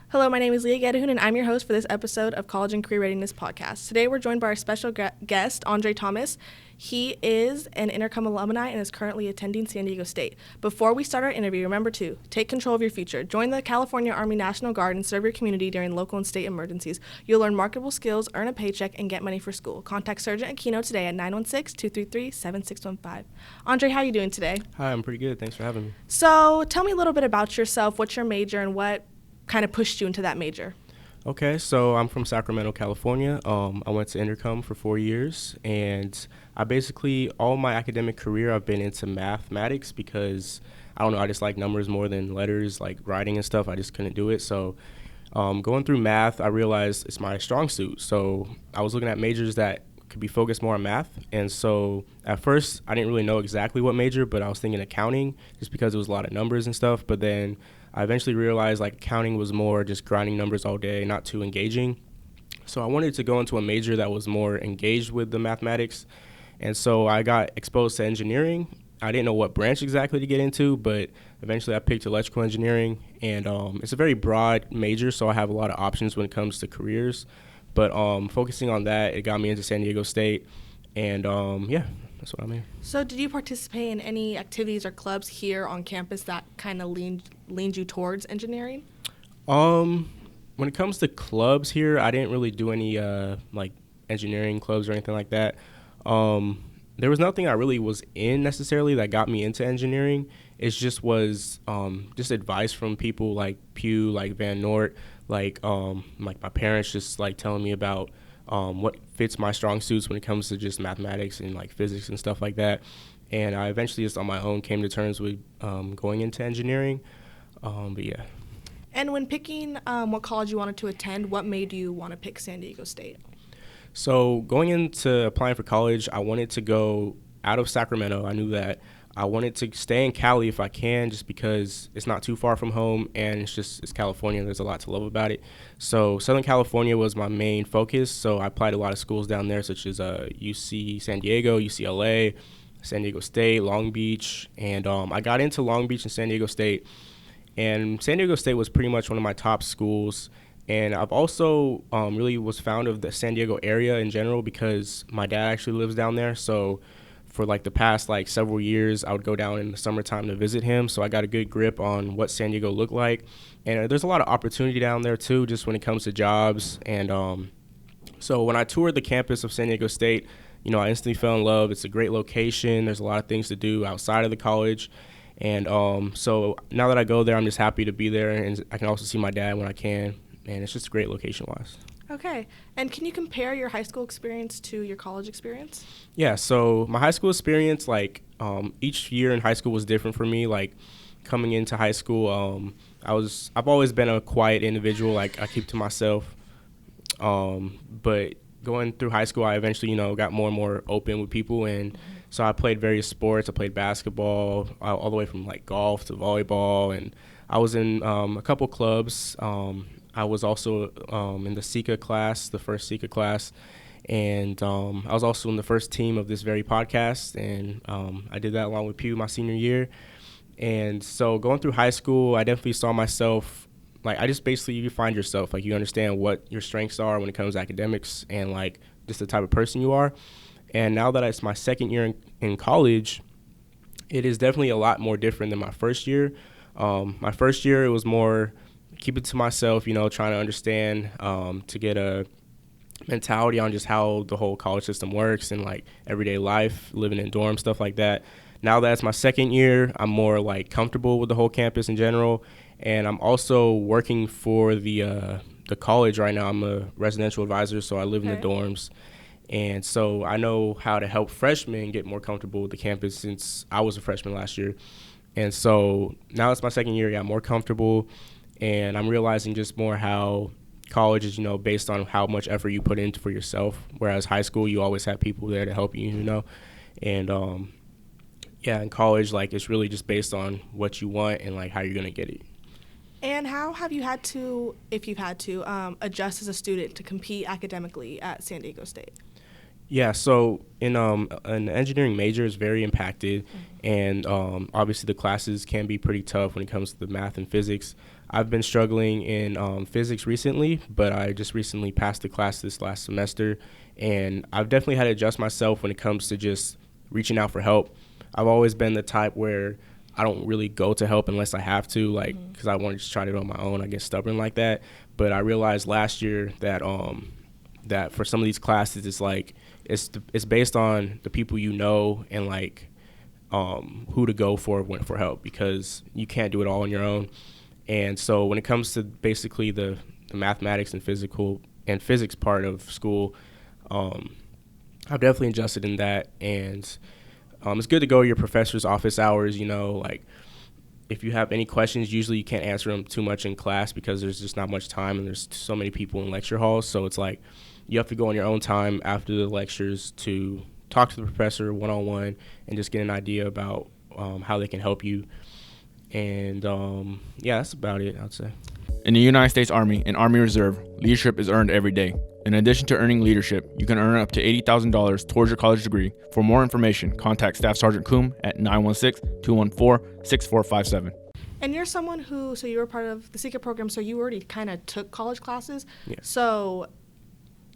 Hello, my name is Leah Gedahun, and I'm your host for this episode of College and Career Readiness podcast. Today, we're joined by our special guest, Andre Thomas. He is an Inderkum alumni and is currently attending San Diego State. Before we start our interview, remember to take control of your future. Join the California Army National Guard and serve your community during local and state emergencies. You'll learn marketable skills, earn a paycheck, and get money for school. Contact Sergeant Aquino today at 916-233-7615. Andre, how are you doing today? Hi, I'm pretty good. Thanks for having me. So, tell me a little bit about yourself. What's your major and what kind of pushed you into that major? Okay, so I'm from Sacramento, California. I went to Inderkum for 4 years, and I basically, all my academic career, I've been into mathematics because, I don't know, I just like numbers more than letters, like writing and stuff. I just couldn't do it. So going through math, I realized it's my strong suit. So I was looking at majors that could be focused more on math. And so at first, I didn't really know exactly what major, but I was thinking accounting just because it was a lot of numbers and stuff. But then I eventually realized like accounting was more just grinding numbers all day, not too engaging. So I wanted to go into a major that was more engaged with the mathematics. And so I got exposed to engineering. I didn't know what branch exactly to get into, but eventually I picked electrical engineering. And it's a very broad major, so I have a lot of options when it comes to careers. But focusing on that, it got me into San Diego State. And yeah, that's what I'm in. So did you participate in any activities or clubs here on campus that kind of leaned you towards engineering? When it comes to clubs here, I didn't really do any like engineering clubs or anything like that. There was nothing I really was in necessarily that got me into engineering. It just was just advice from people like Pew, like Van Nort, like my parents just like telling me about what fits my strong suits when it comes to just mathematics and like physics and stuff like that. And I eventually just on my own came to terms with going into engineering. But yeah. And when picking what college you wanted to attend, what made you want to pick San Diego State? So going into applying for college, I wanted to go out of Sacramento. I knew that. I wanted to stay in Cali if I can, just because it's not too far from home and it's California. There's a lot to love about it. So Southern California was my main focus. So I applied to a lot of schools down there, such as UC San Diego, UCLA, San Diego State, Long Beach. And I got into Long Beach and San Diego State. And San Diego State was pretty much one of my top schools. And I've also really was fond of the San Diego area in general because my dad actually lives down there. So for like the past like several years, I would go down in the summertime to visit him. So I got a good grip on what San Diego looked like. And there's a lot of opportunity down there too, just when it comes to jobs. And so when I toured the campus of San Diego State, you know, I instantly fell in love. It's a great location. There's a lot of things to do outside of the college. And so now that I go there, I'm just happy to be there. And I can also see my dad when I can. And it's just great location-wise. Okay. And can you compare your high school experience to your college experience? Yeah, so my high school experience, like each year in high school was different for me. Like coming into high school, I've always been a quiet individual. Like I keep to myself. But going through high school, I eventually, got more and more open with people. And so I played various sports. I played basketball all the way from like golf to volleyball. And I was in a couple clubs. I was also in the SECA class, the first SECA class, and I was also in the first team of this very podcast, and I did that along with Pew my senior year. And so going through high school, I definitely saw myself, like I just basically, you find yourself, like you understand what your strengths are when it comes to academics and like just the type of person you are. And now that it's my second year in college, it is definitely a lot more different than my first year. My first year, it was more keep it to myself, trying to understand, to get a mentality on just how the whole college system works and like everyday life, living in dorms, stuff like that. Now that it's my second year, I'm more like comfortable with the whole campus in general. And I'm also working for the college right now. I'm a residential advisor, so I live in the dorms. And so I know how to help freshmen get more comfortable with the campus since I was a freshman last year. And so now it's my second year, I got more comfortable. And I'm realizing just more how college is, based on how much effort you put into for yourself. Whereas high school, you always have people there to help you, And, in college, like, it's really just based on what you want and, like, how you're going to get it. And how have you had to, if you've had to, adjust as a student to compete academically at San Diego State? Yeah, so in an engineering major is very impacted, and obviously the classes can be pretty tough when it comes to the math and physics. I've been struggling in physics recently, but I just recently passed the class this last semester, and I've definitely had to adjust myself when it comes to just reaching out for help. I've always been the type where I don't really go to help unless I have to, like, because I want to just try it on my own. I get stubborn like that. But I realized last year that that for some of these classes, it's like it's based on the people you know and like who to go for help, because you can't do it all on your own. And so when it comes to basically the mathematics and physics part of school, I've definitely adjusted in that. And it's good to go to your professor's office hours, like if you have any questions, usually you can't answer them too much in class because there's just not much time and there's so many people in lecture halls. So it's like you have to go on your own time after the lectures to talk to the professor one-on-one and just get an idea about how they can help you. And that's about it, I'd say. In the United States Army and Army Reserve, leadership is earned every day. In addition to earning leadership, you can earn up to $80,000 towards your college degree. For more information, contact Staff Sergeant Coombe at 916-214-6457. And you're someone so you were part of the SECA program, so you already kind of took college classes. Yeah. So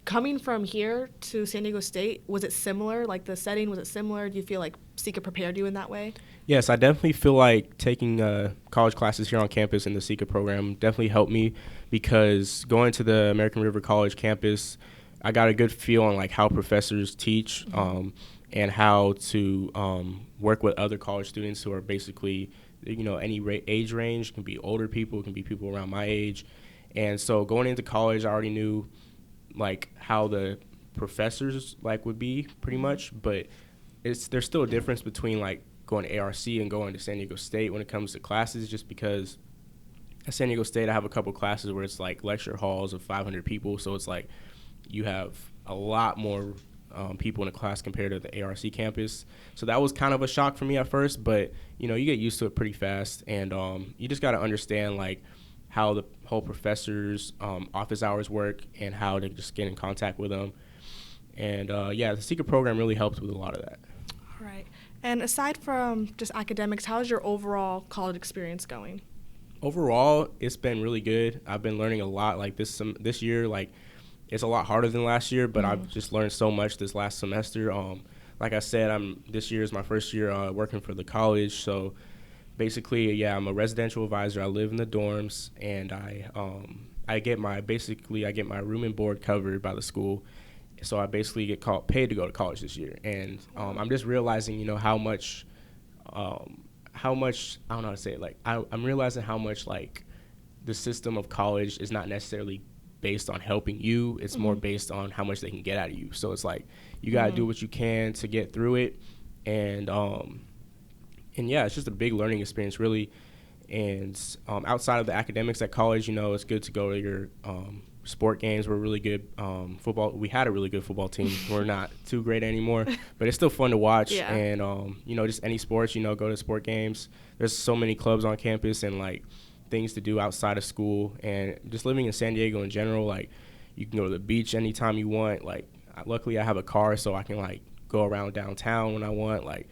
coming from here to San Diego State, was it similar? Like the setting, was it similar? Do you feel like SECA prepared you in that way? Yes, I definitely feel like taking college classes here on campus in the SECA program definitely helped me, because going to the American River College campus, I got a good feel on like how professors teach and how to work with other college students who are basically, any age range. It can be older people, it can be people around my age. And so going into college, I already knew like how the professors like would be pretty much, but there's still a difference between like going to ARC and going to San Diego State when it comes to classes, just because at San Diego State I have a couple classes where it's like lecture halls of 500 people, so it's like you have a lot more people in a class compared to the ARC campus. So that was kind of a shock for me at first, but you get used to it pretty fast, and you just got to understand like how the whole professors' office hours work and how to just get in contact with them. And the SECA program really helped with a lot of that. All right. And aside from just academics, how's your overall college experience going? Overall, it's been really good. I've been learning a lot. Like this year, like it's a lot harder than last year, but I've just learned so much this last semester. Like I said, this year is my first year working for the college. So basically, I'm a residential advisor. I live in the dorms, and I get my room and board covered by the school. So I basically get paid to go to college this year, and I'm just realizing, how much I don't know how to say it. Like I'm realizing how much like the system of college is not necessarily based on helping you. It's more based on how much they can get out of you. So it's like you gotta do what you can to get through it, and it's just a big learning experience, really. And outside of the academics at college, it's good to go to your sport games. Were really good. Football, we had a really good football team. We're not too great anymore, but it's still fun to watch. Yeah. And just any sports, go to sport games. There's so many clubs on campus and like things to do outside of school. And just living in San Diego in general, like you can go to the beach anytime you want. Like luckily I have a car, so I can like go around downtown when I want. Like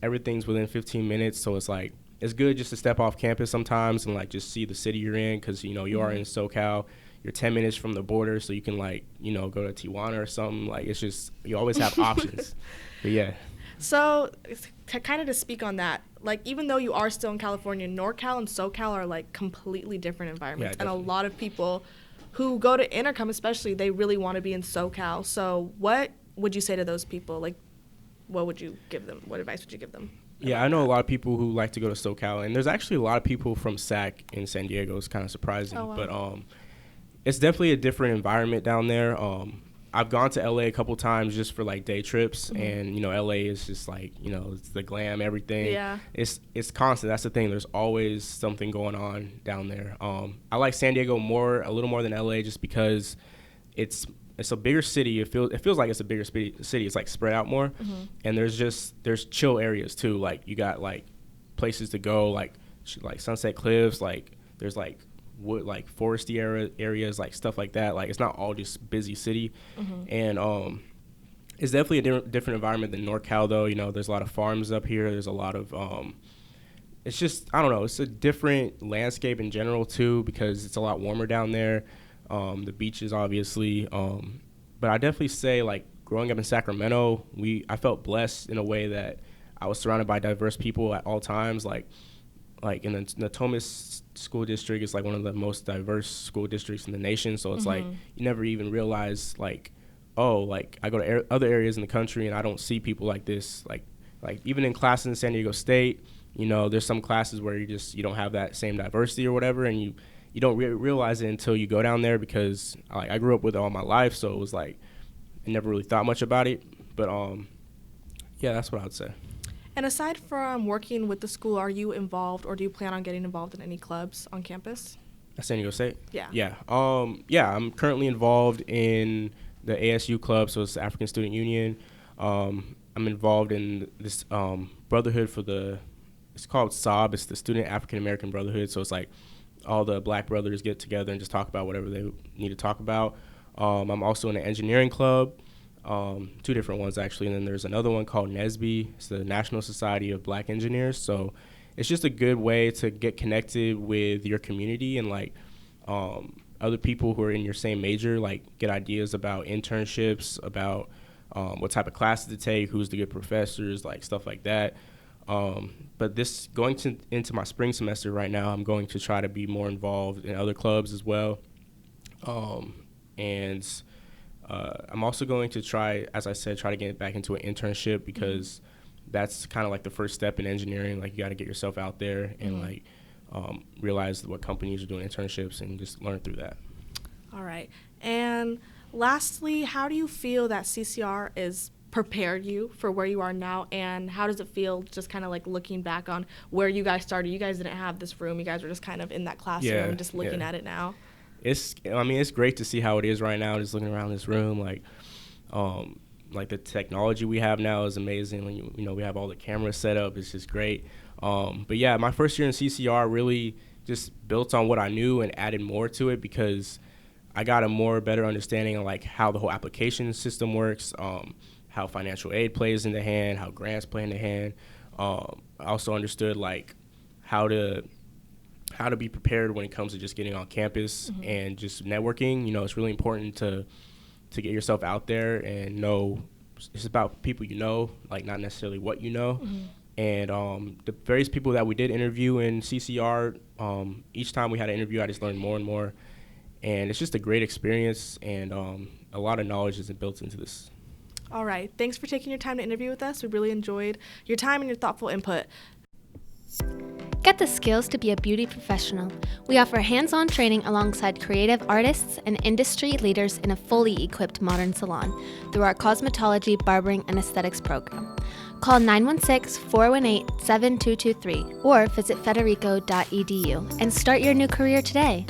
everything's within 15 minutes, so it's like it's good just to step off campus sometimes and like just see the city you're in, because you are in SoCal. You're 10 minutes from the border, so you can like go to Tijuana or something. Like it's just you always have options. But yeah. So to speak on that, like even though you are still in California, NorCal and SoCal are like completely different environments, and a lot of people who go to Inderkum especially, they really want to be in SoCal. So what would you say to those people? Like what would you give them? What advice would you give them? Yeah, I know a lot of people who like to go to SoCal, and there's actually a lot of people from SAC in San Diego. It's kind of surprising. Oh, wow. But it's definitely a different environment down there. I've gone to LA a couple times just for like day trips, and LA is just like it's the glam, everything. Yeah. It's constant. That's the thing. There's always something going on down there. I like San Diego a little more than LA, just because it's a bigger city. It feels like it's a bigger city. It's like spread out more, and there's chill areas too. Like you got like places to go, like Sunset Cliffs. Like there's like wood, like foresty areas, like stuff like that. Like it's not all just busy city, and it's definitely a different environment than NorCal though. There's a lot of farms up here. There's a lot of it's just, I don't know, it's a different landscape in general too, because it's a lot warmer down there. The beaches, obviously. But I definitely say, like, growing up in Sacramento, I felt blessed in a way that I was surrounded by diverse people at all times. Like in the Thomas school district is like one of the most diverse school districts in the nation. So it's like you never even realize, like, oh, like I go to other areas in the country and I don't see people like this. Like even in classes in San Diego State, you know, there's some classes where you don't have that same diversity or whatever, and you don't realize it until you go down there, because I grew up with it all my life, so it was like I never really thought much about it. But yeah, that's what I would say. And aside from working with the school, are you involved, or do you plan on getting involved in any clubs on campus? At San Diego State? Yeah. Yeah. I'm currently involved in the ASU club, so it's the African Student Union. I'm involved in this brotherhood it's called SAB. It's the Student African American Brotherhood. So it's like all the black brothers get together and just talk about whatever they need to talk about. I'm also in an engineering club, 2 different ones actually, and then there's another one called NSBE. It's the National Society of Black Engineers. So it's just a good way to get connected with your community and like other people who are in your same major, like get ideas about internships, about what type of classes to take, who's the good professors, like stuff like that. But this into my spring semester right now, I'm going to try to be more involved in other clubs as well. And I'm also going to try to get back into an internship, because that's kind of like the first step in engineering. Like, you got to get yourself out there and like realize what companies are doing internships and just learn through that. All right. And lastly, how do you feel that CCR is prepared you for where you are now, and how does it feel just kind of like looking back on where you guys started? You guys didn't have this room. You guys were just kind of in that classroom and just looking at it now. It's great to see how it is right now, just looking around this room. Like the technology we have now is amazing. When you know, we have all the cameras set up, it's just great. But yeah, my first year in CCR really just built on what I knew and added more to it, because I got a better understanding of like how the whole application system works, how financial aid plays in the hand, how grants play in the hand. I also understood like how to be prepared when it comes to just getting on campus and just networking. You know, it's really important to get yourself out there and know it's about people you know, like not necessarily what you know. And the various people that we did interview in CCR, each time we had an interview, I just learned more and more. And it's just a great experience, and a lot of knowledge is built into this. All right. Thanks for taking your time to interview with us. We really enjoyed your time and your thoughtful input. Get the skills to be a beauty professional. We offer hands-on training alongside creative artists and industry leaders in a fully equipped modern salon through our cosmetology, barbering, and aesthetics program. Call 916-418-7223 or visit federico.edu and start your new career today.